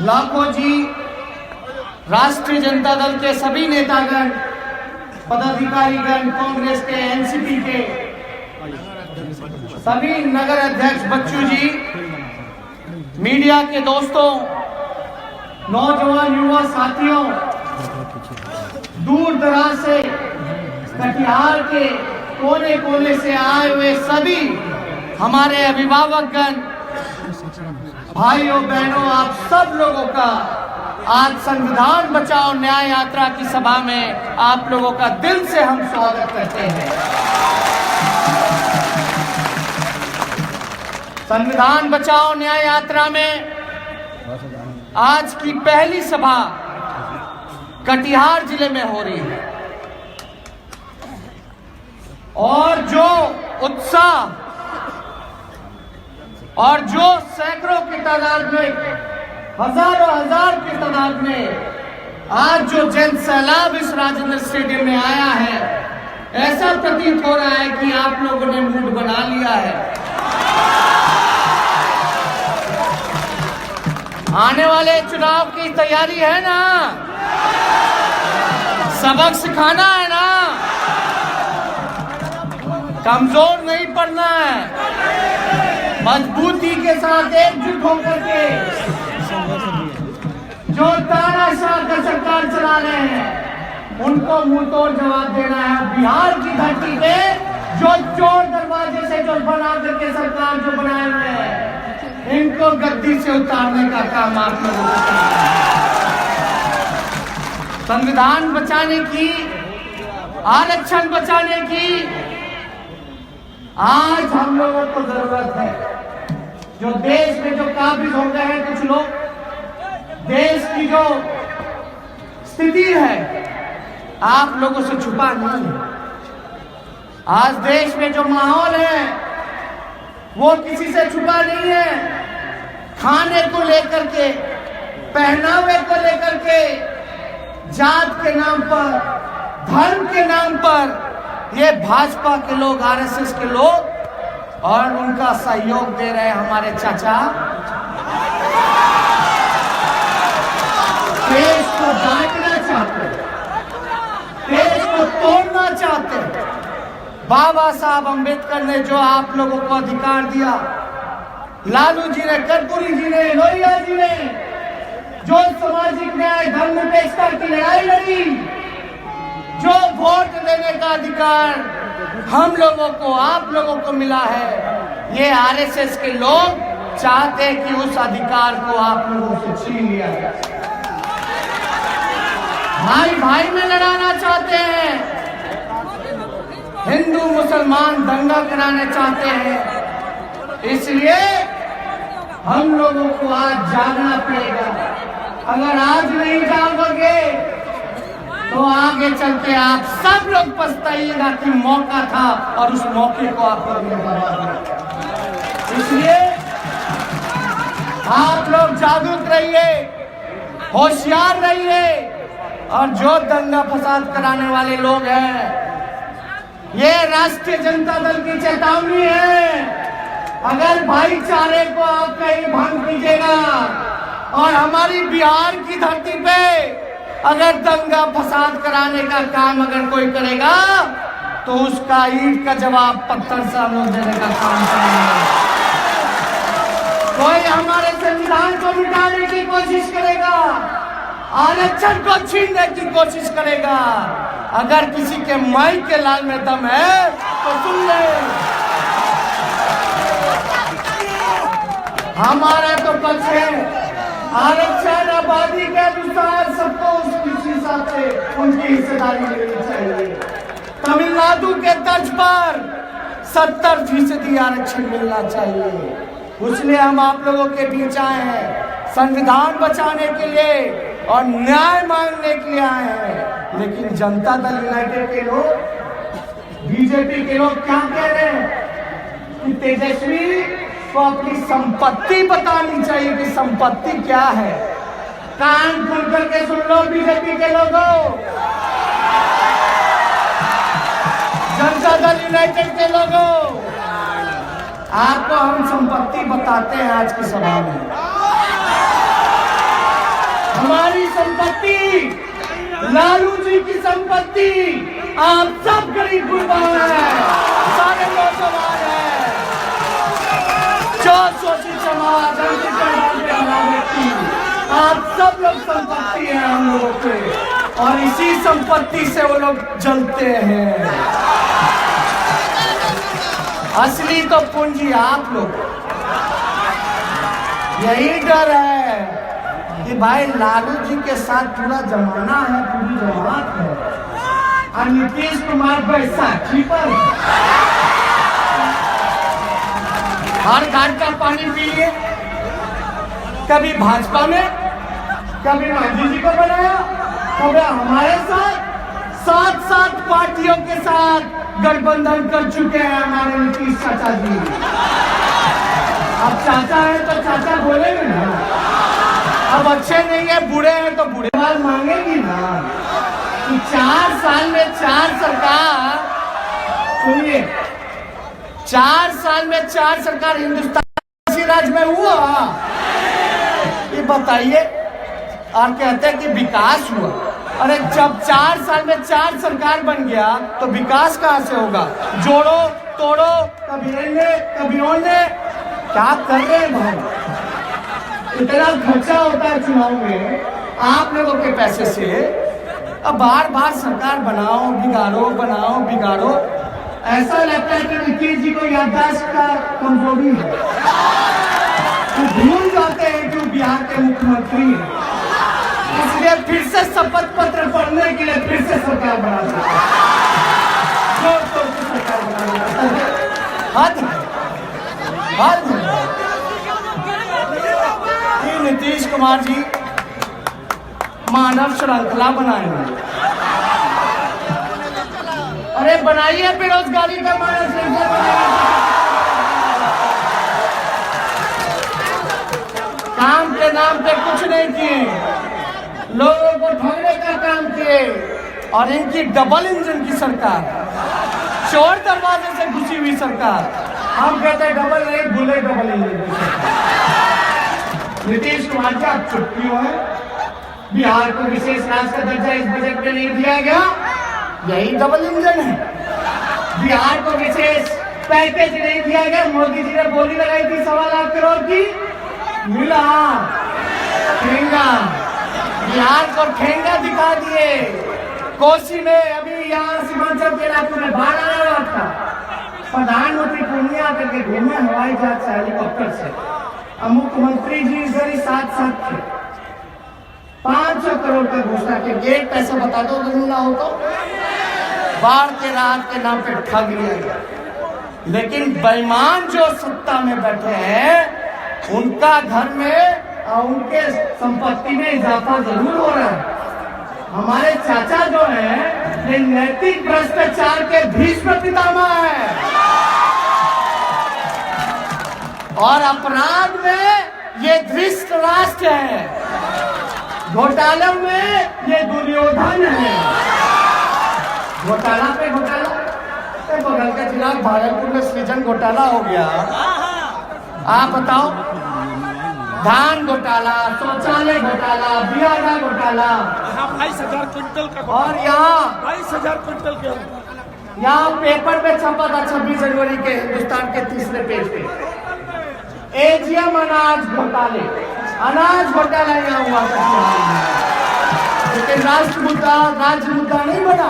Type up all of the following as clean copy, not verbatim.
लाखों जी, राष्ट्रीय जनता दल के सभी नेतागण, पदाधिकारीगण, कांग्रेस के, एनसीपी के सभी नगर अध्यक्ष, बच्चू जी, मीडिया के दोस्तों, नौजवान युवा साथियों, दूर दराज से, कटिहार के कोने कोने से आए हुए सभी हमारे अभिभावकगण, भाइयों बहनों, आप सब लोगों का आज संविधान बचाओ न्याय यात्रा की सभा में आप लोगों का दिल से हम स्वागत करते हैं। संविधान बचाओ न्याय यात्रा में आज की पहली सभा कटिहार जिले में हो रही है और जो उत्साह और जो सैकड़ों की तादाद में, हजारों हजार की तादाद में आज जो जन सैलाब इस राजेंद्र स्टेडियम में आया है, ऐसा प्रतीत हो रहा है कि आप लोगों ने मूड बना लिया है। आने वाले चुनाव की तैयारी है ना, सबक सिखाना है ना, कमजोर नहीं पड़ना है, मजबूती के साथ एकजुट होकर के जो तानाशाह का सरकार चला रहे हैं उनको मुंह तोड़ जवाब देना है। बिहार की धरती पे जो चोर दरवाजे से जो बना करके सरकार जो बनाए हुए हैं, इनको गद्दी से उतारने का काम आप लोगों को करना है। संविधान बचाने की, आरक्षण बचाने की आज हम लोगों को जरूरत है। जो देश में जो काबिज हो गए हैं कुछ लोग, देश की जो स्थिति है आप लोगों से छुपा नहीं है। आज देश में जो माहौल है वो किसी से छुपा नहीं है। खाने को लेकर के, पहनावे को लेकर के, जात के नाम पर, धर्म के नाम पर ये भाजपा के लोग, आरएसएस के लोग और उनका सहयोग दे रहे हमारे चाचा देश को बांटना चाहते, देश को तोड़ना चाहते। बाबा साहब अंबेडकर ने जो आप लोगों को अधिकार दिया, लालू जी ने, कर्पूरी जी ने, लोहिया जी ने जो सामाजिक न्याय, धर्मनिरपेक्षता की लड़ाई लड़ी, जो वोट देने का अधिकार हम लोगों को, आप लोगों को मिला है, ये आरएसएस के लोग चाहते हैं कि उस अधिकार को आप लोगों से छीन लिया जाए। भाई भाई में लड़ाना चाहते हैं, हिंदू मुसलमान दंगा कराना चाहते हैं। इसलिए हम लोगों को आज जागना पड़ेगा। अगर आज नहीं जागोगे तो आगे चल के आप सब लोग पछताइएगा कि मौका था और उस मौके को आप लोगों ने बर्बाद किया। इसलिए आप लोग जागरूक रहिए, होशियार रहिए और जो दंगा फसाद कराने वाले लोग हैं, ये राष्ट्रीय जनता दल की चेतावनी है। अगर भाईचारे को आप कहीं भंग कीजिएगा और हमारी बिहार की धरती पे अगर दंगा फसाद कराने का काम अगर कोई करेगा तो उसका ईंट का जवाब पत्थर से हम लोग देने का काम करेंगे। कोई हमारे संविधान को मिटाने की कोशिश करेगा, आरक्षण को छीनने की कोशिश करेगा, अगर किसी के माई के लाल में दम है तो सुन ले। हमारा तो पक्ष है आरक्षण आबादी के अनुसार सबको उस हिसाब से उनकी हिस्सेदारी मिलनी चाहिए। तमिलनाडु के तर्ज पर 70% आरक्षण मिलना चाहिए। इसलिए हम आप लोगों के बीच आए हैं, संविधान बचाने के लिए और न्याय मांगने के लिए आए हैं। लेकिन जनता दल यूनाइटेड के लोग, बीजेपी के लोग क्या कह रहे हैं कि तेजस्वी को अपनी संपत्ति बतानी चाहिए कि संपत्ति क्या है। कान खोल करके सुन लो बीजेपी के लोगों, जनता दल यूनाइटेड के लोगों, आपको हम संपत्ति बताते हैं आज की सभा में। हमारी संपत्ति, लालू जी की संपत्ति, आप सब गरीब गुरबा है, सारे नौजवान है, जो शोषित समाज, व्यक्ति, आप सब लोग संपत्ति है हम लोगों के, और इसी संपत्ति से वो लोग जलते हैं। असली तो पूंजी आप लोग। यही डर है कि भाई लालू जी के साथ पूरा जमाना है, पूरी जमात है, और नीतीश कुमार बैसाखी पर हर घाट का पानी पी लिए, कभी भाजपा में, कभी गांधी जी को बनाया, कभी हमारे साथ, सात पार्टियों के साथ गठबंधन कर चुके हैं हमारे नीतीश चाचा जी। अब चाचा है तो चाचा बोलेंगे ना, अब अच्छे नहीं है, बूढ़े हैं तो बूढ़े बात मांगेगी ना कि 4 साल में 4 सरकार, सुनिए, 4 साल में 4 सरकार हिंदुस्तान राज्य में हुआ, ये बताइए। और कहते हैं कि विकास हुआ। अरे जब 4 साल में 4 सरकार बन गया तो विकास कहाँ से होगा? जोड़ो तोड़ो, कभी इन्हें कभी उन्हें, क्या कर रहे हैं भाई? इतना खर्चा होता है चुनाव में आप लोगों के पैसे से। अब बार बार सरकार बनाओ बिगाड़ो, बनाओ बिगाड़ो। ऐसा लगता है कि नीतीश जी को याददाश्त का कमजोरी है, तो भूल जाते हैं कि बिहार के मुख्यमंत्री हैं, इसलिए फिर से शपथ पत्र पढ़ने के लिए फिर से सरकार बना सकते हैं, जोर शोर से सरकार बना। हद नीतीश कुमार जी मानव श्रृंखला बनाएंगे। अरे बनाइए बेरोजगारी का मानव श्रृंखला बनाइए। काम के नाम पे कुछ नहीं किए, लोगों को ठगने का काम किए, और इनकी डबल इंजन की सरकार, चोर दरवाजे से घुसी हुई सरकार। हम कहते हैं डबल नहीं, भूले डबल इंजन की सरकार। नीतीश कुमार जी आप चुप क्यों है? बिहार को विशेष राज्य का दर्जा इस बजट में नहीं दिया गया, यही डबल इंजन है। बिहार को विशेष पैकेज नहीं दिया गया, मोदी जी ने बोली लगाई थी 1.25 लाख करोड़ की, मिला ठेंगा, बिहार को ठेंगा दिखा दिए। कोसी में अभी यहाँ सीमांचल के इलाकों में बाढ़ आया हुआ था, प्रधानमंत्री पूर्णिया करके घूमे हवाई जहाज से, हेलीकॉप्टर से, और मुख्यमंत्री जी इधर ही साथ थे। 500 करोड़ का घोषणा के गेट पैसे बता दो अगर ना हो तो। बाढ़ के राहत के नाम पे ठग लिया गया। लेकिन बेईमान जो सत्ता में बैठे हैं उनका घर में और उनके संपत्ति में इजाफा जरूर हो रहा है। हमारे चाचा जो हैं ये नैतिक भ्रष्टाचार के भीष्म पितामह है, और अपराध में ये धृतराष्ट्र है, घोटाला में ये दुर्योधन है। घोटाला पे घोटाला, बगल का जिला भागलपुर में सृजन घोटाला हो गया। आप बताओ, धान घोटाला, शौचालय घोटाला, बियारा घोटाला, 22,000 क्विंटल का, और यहाँ 22,000 क्विंटल के, यहाँ पेपर में छपा था 26 जनवरी के हिंदुस्तान के 3रे पेज पे, एजीएम अनाज घोटाले, अनाज घोटाला यहाँ हुआ था। लेकिन राज्य मुद्दा नहीं बना,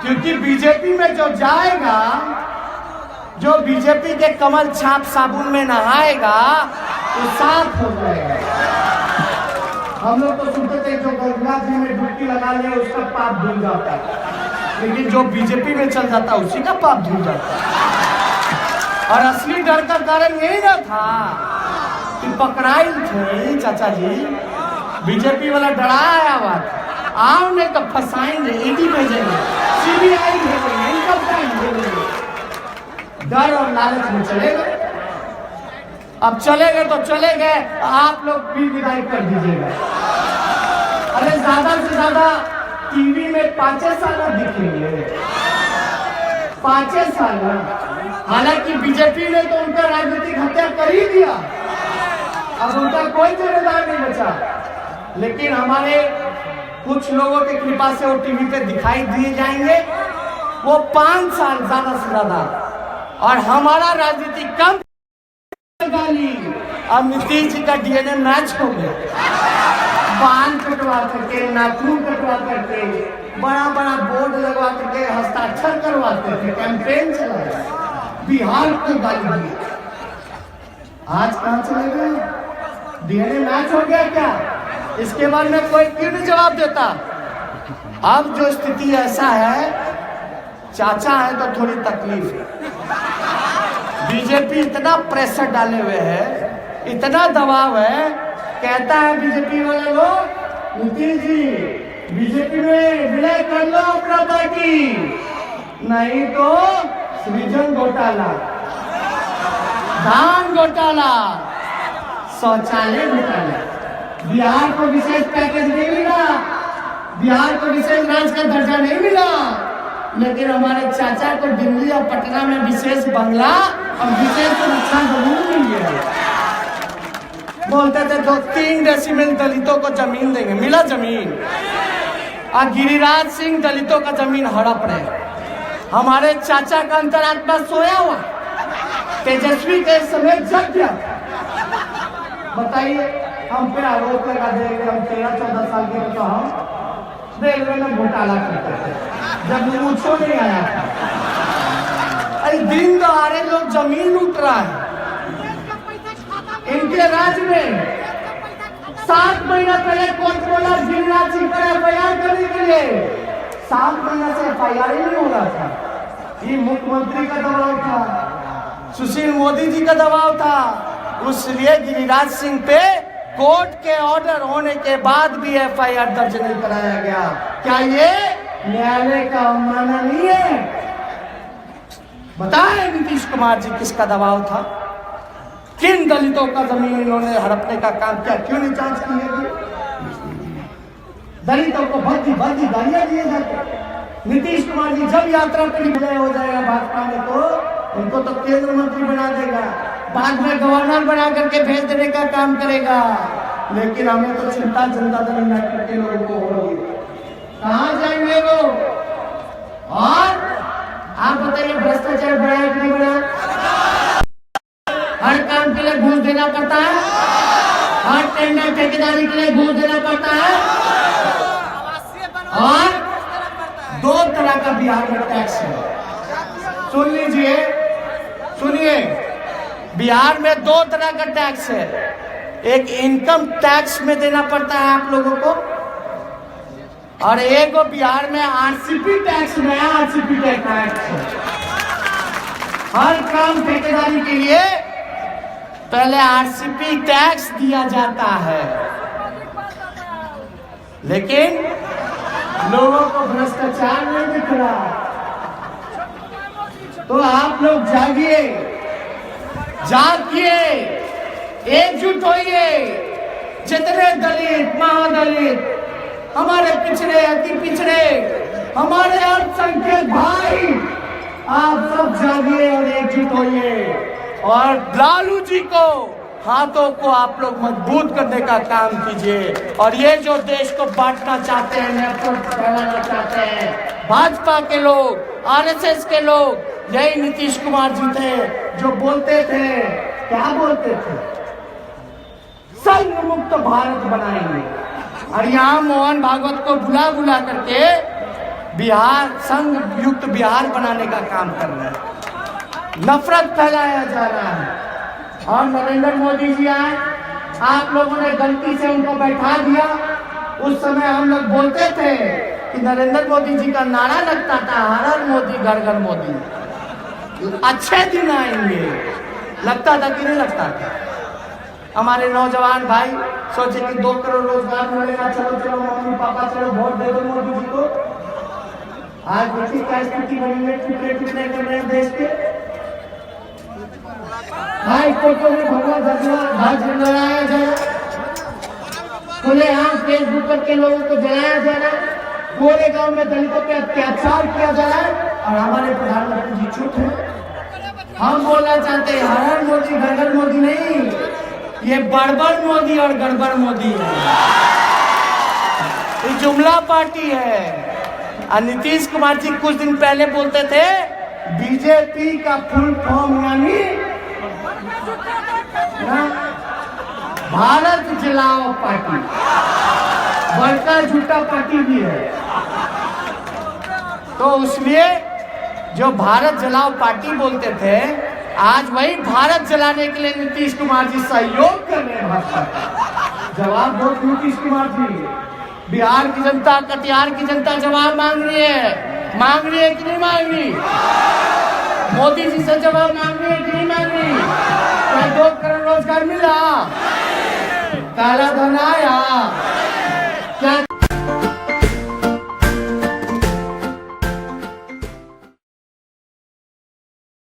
क्योंकि बीजेपी में जो जाएगा, जो बीजेपी के कमल छाप साबुन में नहाएगा तो साफ हो जाएगा। हम लोग तो सुनते थे जो गंगा जी में डुबकी लगा ले उसका पाप धुल जाता है, लेकिन जो बीजेपी में चल जाता है उसी का पाप धुल जाता है। और असली डर का कारण यही ना था कि पकड़ाई थे चाचा जी, बीजेपी वाला डराया हुआ था, आओ नहीं तो फंसाएंगे, ईडी भेजेंगे, सीबीआई भेजेंगे, इनकम टैक्स भेजेंगे। डर और लालच में चले गए। अब चले गए तो चले गए, आप लोग भी विदाई कर दीजिएगा। अरे ज्यादा से ज्यादा टीवी में 5 साल दिखेंगे, 5 साल। हालांकि बीजेपी ने तो उनका राजनीतिक हत्या कर ही दिया, अब उनका कोई जिम्मेदार नहीं बचा। लेकिन हमारे कुछ लोगों की कृपा से वो टीवी पे दिखाई दिए जाएंगे। वो 5 साल ज्यादा से ज्यादा, और हमारा राजनीति कम गाली। अब नीतीश जी का डीएनए मैच हो गया, बाल कटवा करके, नाखून कटवा करके, बड़ा बड़ा बोर्ड लगवा करके हस्ताक्षर करवाते थे, कैंपेन चलाया, बिहार को गाली दी। आज कहां चले गए? डीएनए मैच हो गया क्या? इसके बारे में कोई क्यों नहीं जवाब देता? अब जो स्थिति ऐसा है, चाचा है तो थोड़ी तकलीफ है। बीजेपी इतना प्रेशर डाले हुए है, इतना दबाव है, कहता है बीजेपी वाले लोग, नीतीश जी बीजेपी में विलय कर लो अपना पार्टी, नहीं तो सृजन घोटाला, धान घोटाला, शौचालय घोटाला। बिहार को विशेष पैकेज नहीं मिला, बिहार को विशेष राज्य का दर्जा नहीं मिला, लेकिन हमारे चाचा को दिल्ली और पटना में विशेष बंगला और विशेष सुरक्षा जमीन मिल गया। बोलते थे 2-3 डेसिमल दलितों को जमीन देंगे, मिला जमीन। और गिरिराज सिंह दलितों का जमीन हड़प रहे। हमारे चाचा का अंतरात्मा सोया हुआ, तेजस्वी के समय जग गया। बताइए, हम पे आरोप लगा देंगे हम 13-14 साल के, तो हम रेलवे में घोटाला करते थे जब मुझको नहीं आया था। अरे दिन दहाड़े लोग जमीन लूट रहा है इनके राज्य में। 7 महीना पहले कोर्ट बोला गिरिराज सिंह पर एफआईआर करने के लिए, 7 महीना से एफआईआर ही नहीं हो रहा था। ये मुख्यमंत्री का दबाव था, सुशील मोदी जी का दबाव था, उसलिए गिरिराज सिंह पे कोर्ट के ऑर्डर होने के बाद भी एफआईआर दर्ज नहीं कराया गया। क्या ये न्यायालय का अवमानना नहीं है? बताएं नीतीश कुमार जी किसका दबाव था? किन दलितों का जमीन इन्होंने हड़पने का काम किया? क्यों नहीं जांच की गई? दलितों को भर्ती गालियां दिए जाते। नीतीश कुमार जी जब यात्रा पर विजय हो जाएगा भाजपा में, तो उनको तो केंद्र मंत्री बना देगा, बाद में गवर्नर बना करके भेज देने का काम करेगा। लेकिन हमें तो चिंता जनता दल यूनाइटेड के लोगों को होगी, कहां जाएंगे वो? और आप बताइए, भ्रष्टाचार बढ़ा कि नहीं बढ़ा? हर काम के लिए घूस देना पड़ता है, हर टेंडर ठेकेदारी के लिए घूस देना पड़ता है, और 2 तरह का बिहार में टैक्स है। सुन लीजिए, सुनिए, बिहार में 2 तरह का टैक्स है। एक इनकम टैक्स में देना पड़ता है आप लोगों को, और एक बिहार में आरसीपी टैक्स, नया आरसीपी टैक्स है। हर काम ठेकेदारी के लिए पहले आरसीपी टैक्स दिया जाता है, लेकिन लोगों को भ्रष्टाचार नहीं दिख रहा। तो आप लोग जागिए, जागिए, एकजुट होइए। जितने दलित, महादलित, हमारे पिछड़े, अति पिछड़े, हमारे अल्पसंख्यक भाई, आप सब जागिए और एकजुट होइए, और लालू जी को, हाथों को आप लोग मजबूत करने का काम कीजिए। और ये जो देश को बांटना चाहते हैं, नफरत फैलाना चाहते हैं, भाजपा के लोग, आरएसएस के लोग, यही नीतीश कुमार जी थे जो बोलते थे, क्या बोलते थे? संघ मुक्त भारत बनाएंगे। और यहाँ मोहन भागवत को बुला बुला करके बिहार, संघ युक्त बिहार बनाने का काम कर रहे हैं, नफरत फैलाया जा रहा है। और नरेंद्र मोदी जी आए, आप लोगों ने गलती से उनको बैठा दिया। उस समय हम लोग बोलते थे कि नरेंद्र मोदी जी का नारा लगता था, हर हर मोदी घर घर मोदी, अच्छे दिन आएंगे। लगता था कि नहीं लगता था? हमारे नौजवान भाई सोचे कि 2 करोड़ रोजगार मिलेगा, चलो चलो मम्मी पापा चलो वोट दे दो मोदी जी को। आज देखिए क्या स्थिति बनी है, टुकड़े कर रहे हैं देश के। हाई कोर्टों में भगवा ध्वज लहराया जाए, खुलेआम फेसबुक पर के लोगों को जलाया जा रहा है, पूरे गांव में दलितों पे अत्याचार किया जा रहा है, और हमारे प्रधानमंत्री जी चुप है। हम बोलना चाहते हैं, हर हर मोदी घर घर मोदी नहीं, ये बड़बड़ मोदी और गड़बड़ मोदी है। ये जुमला पार्टी है। और नीतीश कुमार जी कुछ दिन पहले बोलते थे बीजेपी का फुल फॉर्म यानी भारत जलाओ पार्टी, बड़का झूठा पार्टी भी है। तो इसलिए जो भारत जलाओ पार्टी बोलते थे, आज वही भारत जलाने के लिए नीतीश कुमार जी सहयोग कर रहे हैं भाजपा का। जवाब दो नीतीश कुमार जी। बिहार की जनता, कटिहार की जनता जवाब मांग रही है कि नहीं मांग रही? मोदी जी से जवाब मांग रही है कि नहीं मांग रही? क्या 2 करोड़ रोजगार मिला? काला धन आया क्या?